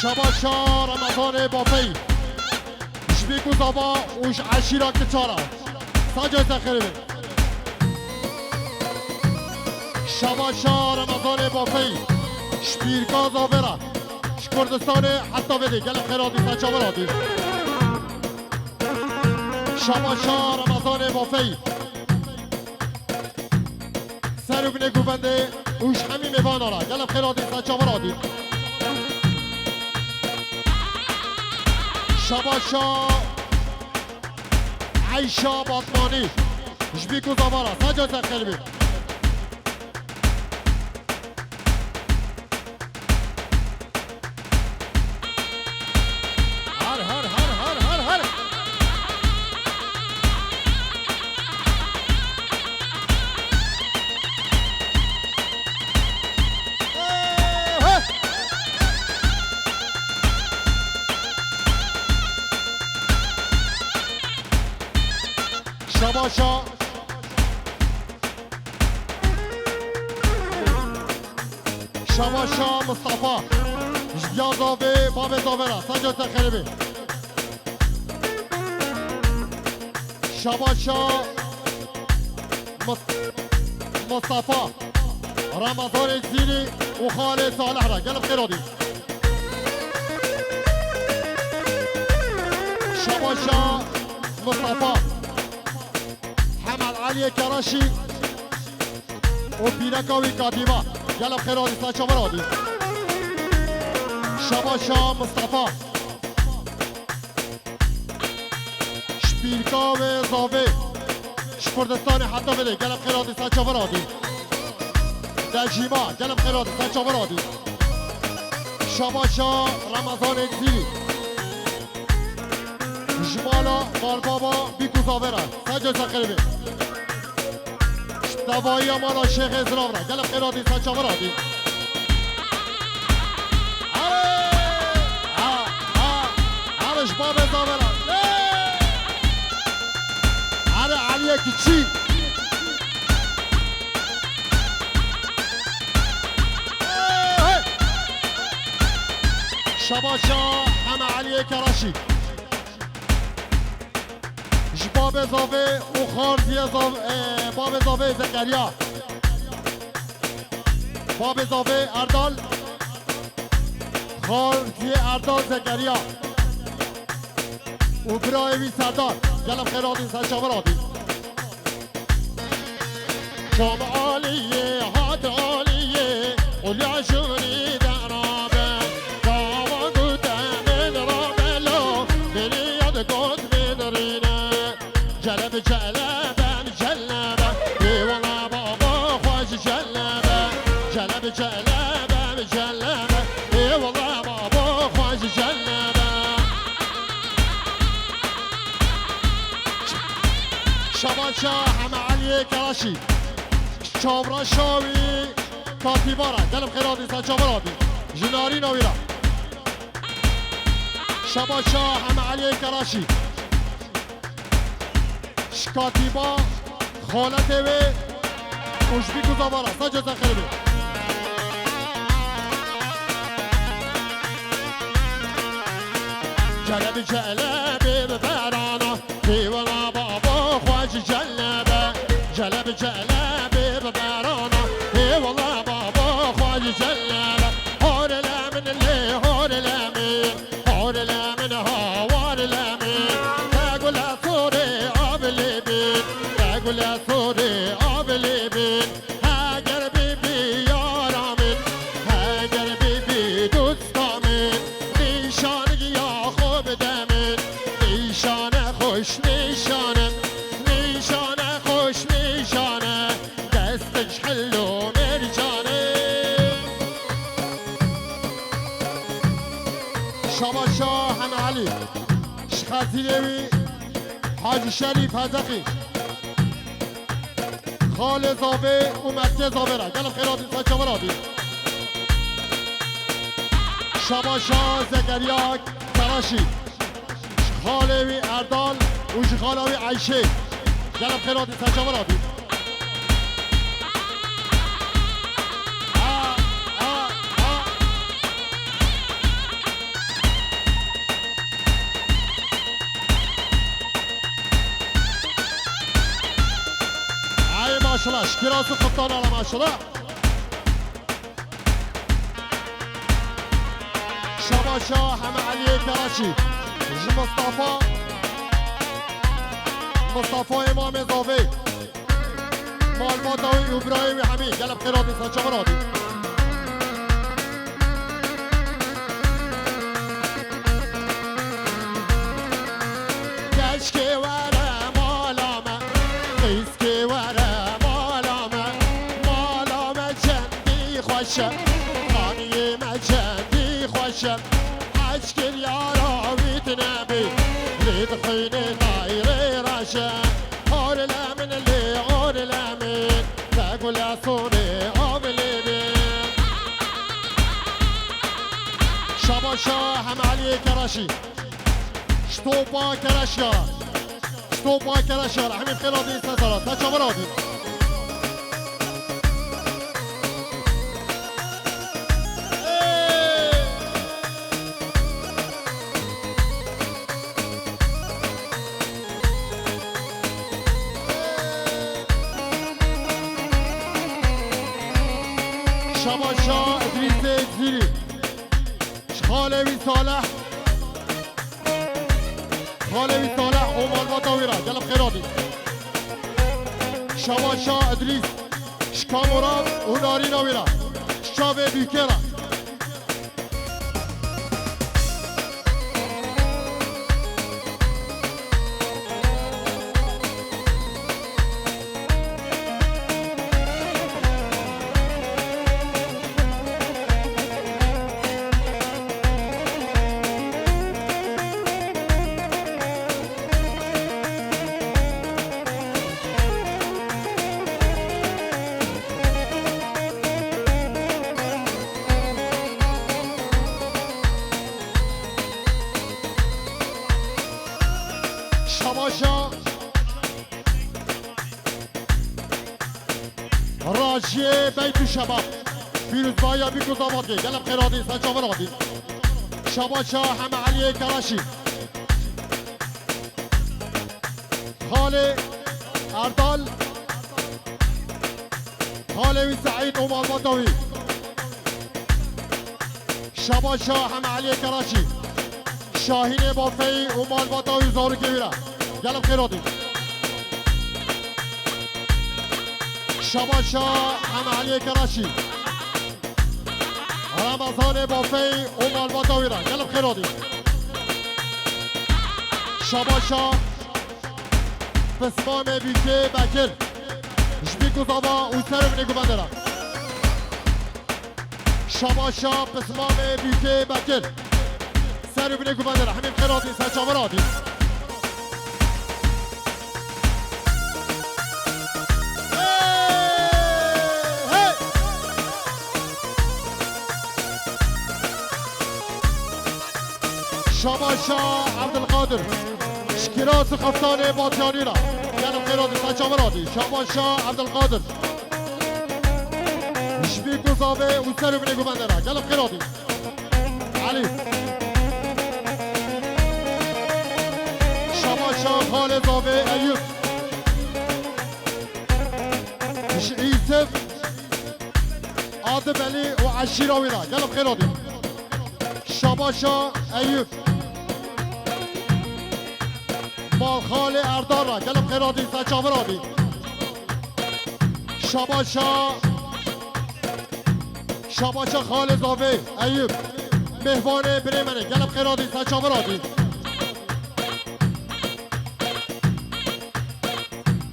شباشا رمضان بافی شبیکو زابا وش عشیرا کچارا ساجا زخربه شباشا رمضان بافی شبیرکا زابرا کردستان حتی بده گل خیراتی سچا برادی شباشا رمضان بافی سر بینه گوبنده اوش همی میوان آرا گل خیراتی سچا برادی شباشا عیشا باطمانی جبیکو زبارا سجا تخیل بید شباشا شباشا مصطفى جبيا زاوي بابي زاويرا سجل تخربي شباشا مصطفى رمضان الزيني وخالد صالح را قلب خيرودي شباشا مصطفى علي كراشي وبينكاوي كاتيبا يلا بخير هادي ساچا مرادي شباشا مصطفى شبيركاوي زاوي شكردستاني حتى بده يلا بخير هادي ساچا مرادي دجيما يلا بخير هادي ساچا مرادي شباشا رمضان اكزيلي جمالا مالبابا بيكو زاويرا ساچا زخربي دوایی مالا شیخ اسلام را گلم خیراتی سچا مرادی همش باب زاورا هره علیه که چی شباشا همه علیه کراشی باب زاوه و خارزی باب زاوه زکریا باب زاوه اردال خارزی اردال زکریا و برایوی سردار گلم خیرادین سرچا برادین شام عالیه هات عالیه قلیا شوری درابه داما گوته من رابلو دلی یاد گوت میدرینه جلب جلبم جلبم ای والا بابا خوش جلبم جلب جلبم جلبم ای والا بابا خوش جلبم شباشا همه علی کراشی چاورا شاوی کاتیبارا دلم خیرادی سچا برادی جناری نویرا شباشا همه علی کراشی شکاتیبا خالت و خوشبی گذابارا سجا زخربی جلب جلبی ببرانا دیوانا بابا خوش جلبه جلب جلبی ببرانا دیوانا بابا خوش جلبه هار لمن اللي هار لمن هار لمن هوار لمن تقول صوري گل سوری آبلی بین اگر بیبی یارامین اگر بیبی دوستامین نیشان یا خوب دمین نیشان خوش نیشانم نیشان خوش نیشانه دستش حلو مرجانه شباشا همه علی شخصیلوی حاج شریف هزقی خال زاوه و مکه زاوه را گلم خیرادی سچا مرادی شباشا زکریا کراشی خالوی اردال و خالوی عیشه گلم خیرادی سچا مرادی شكراس القبطان على ماشرة شباشا حما علي كراشي مصطفى امام زاوي مال باداوي ابراهيم حميد قلب قرادي سجمرادي كشكي ورا مالامه قيسكي ورا مالامه جندي خوشه خاني ما جندي خوشه عشكر يا راويت نبي ريد خيني طايري راشا هور الامن اللي هور الامن تقول يا صوني قبلي بين شباشا هم علي كراشي شطوبا كراشيا شطوبا كراشيا رحمي بخيرادي سنسرات تجمرادي شباشا ادریس زیری خالوی صالح اومال بطاویرا قلب خیرادی شباشا ادریس شکاموراب اوناری ناویرا شاوه بیکرا شباشا راجي بيت الشباب فيروز بايا بيكو زابادي قلب خيرادي سنجابرادي شباشا حما علي كراشي خالي أردال خالي سعيد أمال بطوي شباشا حما علي كراشي شاهین بافی اومال باتاوی زارو کبیره قلب خیرادی شباشا هم علی کراشی رمضان بافی اومال باتاوی را قلب خیرادی شباشا پسمام بیکه بکر جبی گذابا او سر بینگو بندره شباشا پسمام بیکه بکر سر بینگو بندره همین خیرادی سجامرادی شباشا عبدالقادر شکراس خفتان باتیانی را یعنی خیرادی سجامرادی شباشا عبدالقادر شبی گذابه و سر بینگو بندره قلب خیرادی علی شباشا خالد زاوه ایوب یوسف عادب علی و عشیراوی را قلب خیرادی شباشا ایوب مالخال اردار را قلب خیرادی سجاورادی شباشا خالد زاوه ایوب مهوان بریمنه قلب خیرادی سجاورادی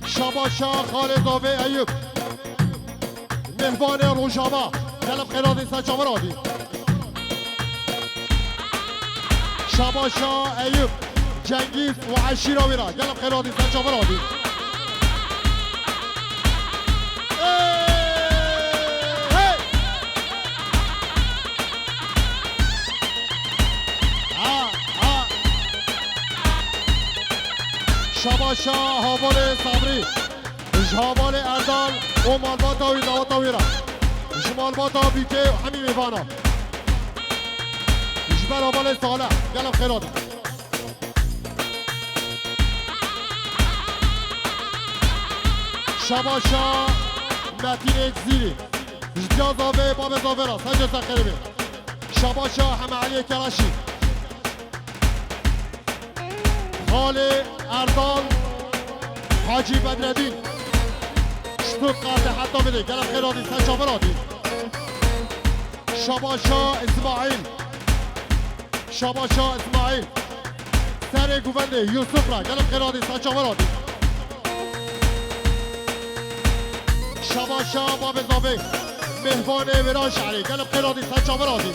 شباشا خالد زاوه ایوب مهوان روژاوا قلب خیرادی سجاورادی شباشا ایوب جنگیز و عشیراوی را قلب خیرادی سجاورادی شباشا هاوال صبری جهاوال اردال و مالباتا و داوتا ویرا جمالباتا بیکه و همین میوانا جبر هاوال صالح قلب خیرادی شباشا متین اکزیری جدیا زاوه باب زاوه را سنجا سقریبی شباشا همه علی کرشی خال اردان حاجی بدردین شتوتقارت حتی بده گلم خیرادی سنجا برادی شباشا اسماعیل شباشا اسماعیل سر گوونده یوسف را گلم خیرادی سنجا برادی شباشا باب زاوه مهوان وران شعری گلم خیرادی سنجا برادی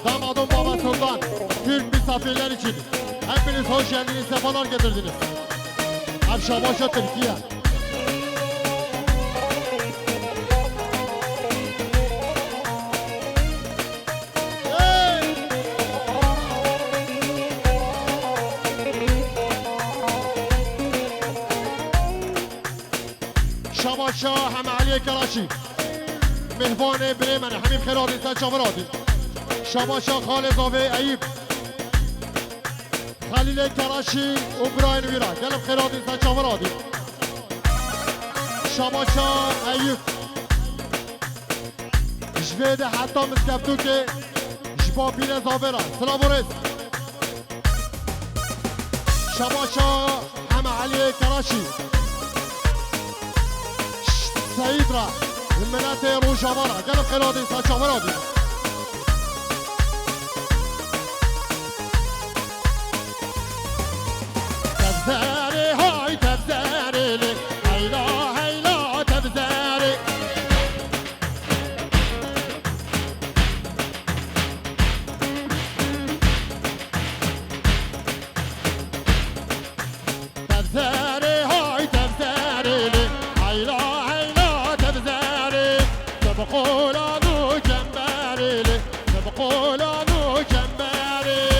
Damadım babasından Türk misafirler için hepiniz hoş geldiniz, sefalar getirdiniz. Şabaşa Türkiye. شباشا هم علی کلاشی مهوان بریمن همین خیرات انسان شاورادی شباشا خال زاوه ایب خلیل کراشی اوبراین ویرا گلم خیرات انسان شاورادی شباشا ایب جوید حتی مسکفتو که جبابین زاوه را سلام ورز شباشا هم علی کراشی سعید را ملت روشاوارا گلم خیرات انسان شاورادی تبزاري هاي تبزاري لي هيلا هيلا تبزاري تبزاري هاي تبزاري لي هيلا هيلا تبزاري تبقوا لانو جنباري لي تبقوا لانو جنباري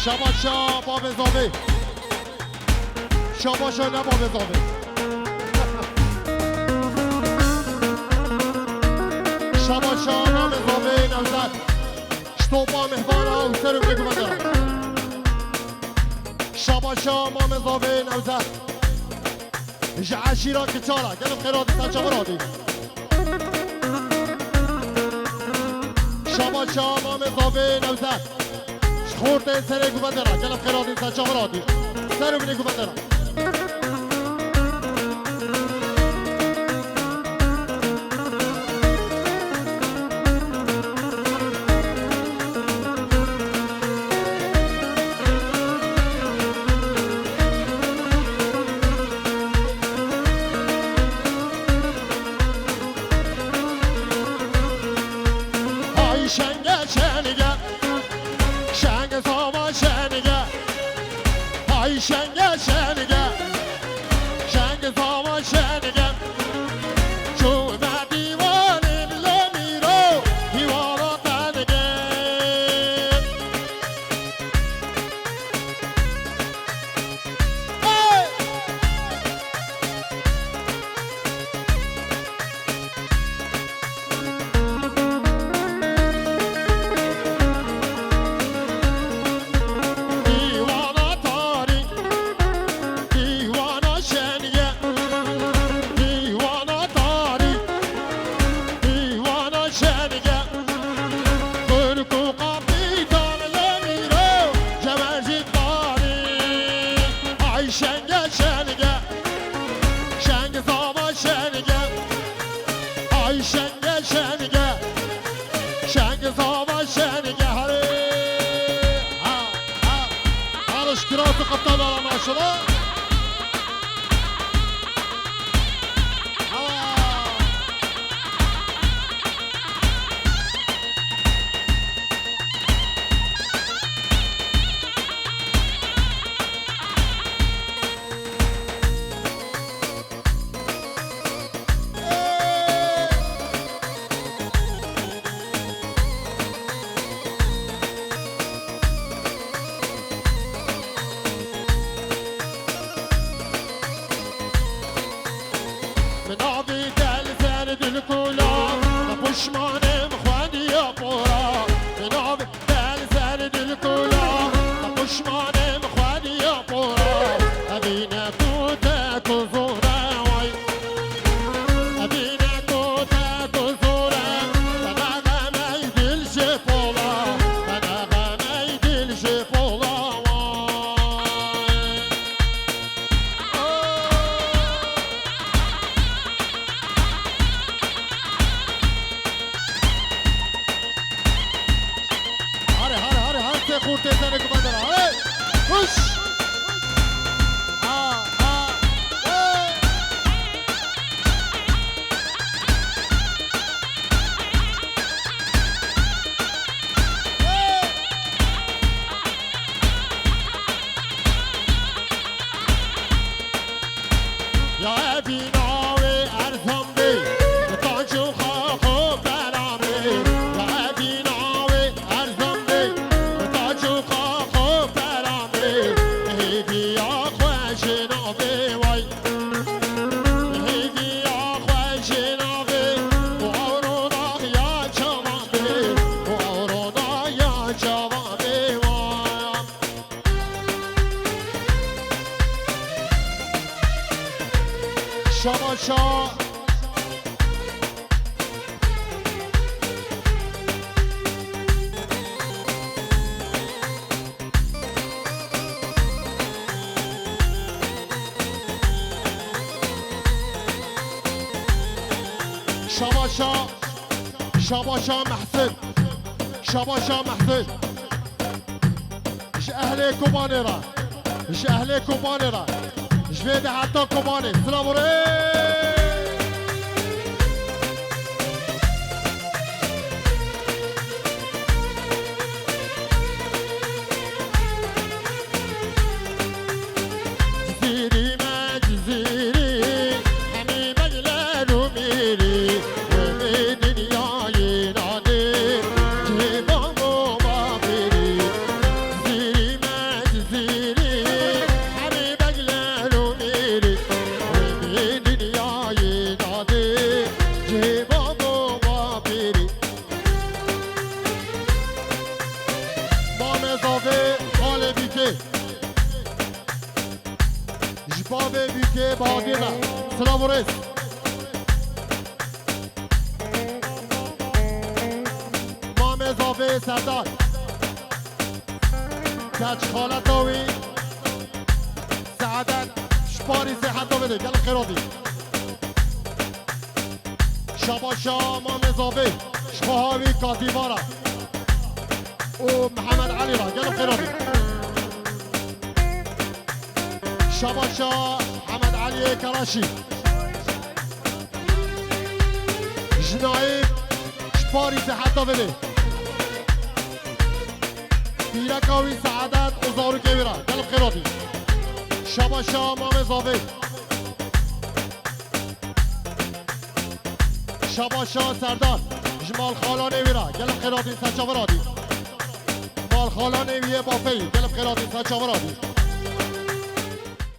شباشا باب زاوه شباشا نه باب زاوه شباشا نام زاوه نوزد شتوبا مهوانا و سرم بگو من دارم شباشا مام زاوه نوزد عشیرا کچارا گلم خیرات سنچا برادی شما شما مزاوی نوزد خورده سر گوبندرا کلم خیرادی سر چهارادی سر بینی گوبندرا شنگه شنگه شنگ زاما شنگه چون دیوانه لمیرو دیوارا تنگه شنگه شنگه شنگ زاما شنگه هره هرش کرات و قبطان دارم شما پشمانم خوانی یا پورا بناب دل سر دل کلا پشمانم خوانی یا پورا ابینه کوته کزوره وای ابینه کوته کزوره بنا غمی دل شپولا بنا غمی دل شپولا خورده زنه که من دارم خوش یا ابیناوی ارزم بی تاجو خاکو برامه یا ابیناوی ارزم بی تاجو خاکو برامه هیدیا خوش نابه وای هیدیا خوش نابه و آرونا یا جوابه و آرونا یا جوابه وای شما شا شما محسن شما محسن ايش اهلي كوباني را ايش اهلي كوباني را ايش بيدي حتى كوباني السلام عليكم جبابه büke bağdına Slavores Mame زاوی سردار کچ خالت داوی سعادت شپاری صحت دو بده گل خیرادی شباشا امام زاوی شخواهاوی کاتیوارا و محمد علی را گل خیرادی شباشا محمد علی کراشی جنایی شپاری صحت دو بده پیرکاوی سعادت ازارو کبیرا گل خیرادی شباشا امام زاوی شباشا سردار جمال خالان ویرا گلم خیرادی سچاورادی مال خالان ویه بافی گلم خیرادی سچاورادی